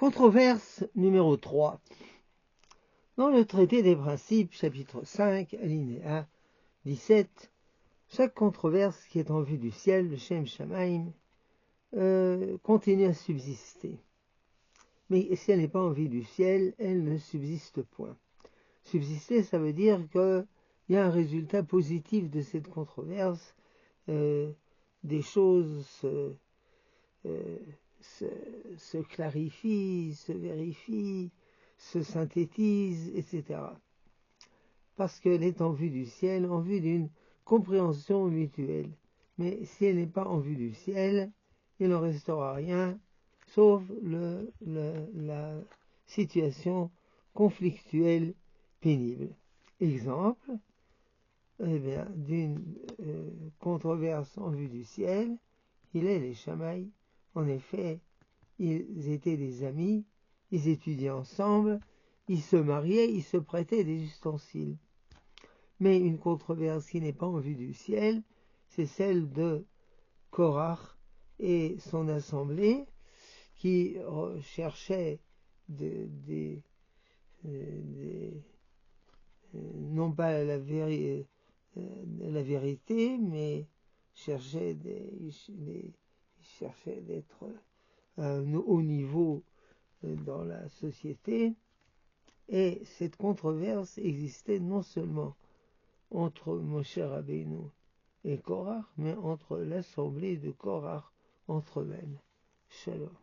Controverse numéro 3. Dans le traité des principes, chapitre 5, alinéa 17, chaque controverse qui est en vue du ciel, le Shem Shamaim, continue à subsister. Mais si elle n'est pas en vue du ciel, elle ne subsiste point. Subsister, ça veut dire qu'il y a un résultat positif de cette controverse, des choses se clarifient, se vérifient, se synthétisent, etc. Parce qu'elle est en vue du ciel, en vue d'une compréhension mutuelle. Mais si elle n'est pas en vue du ciel, il n'en restera rien, sauf la situation conflictuelle pénible. Exemple, d'une controverse en vue du ciel, il est les Chamaï. En effet, ils étaient des amis, ils étudiaient ensemble, ils se mariaient, ils se prêtaient des ustensiles. Mais une controverse qui n'est pas en vue du ciel, c'est celle de Korach et son assemblée qui cherchaient non pas la vérité, mais cherchaient d'être à un haut niveau dans la société. Et cette controverse existait non seulement entre Moshe Rabbeinu et Korach, mais entre l'assemblée de Korach entre eux-mêmes. Shalom.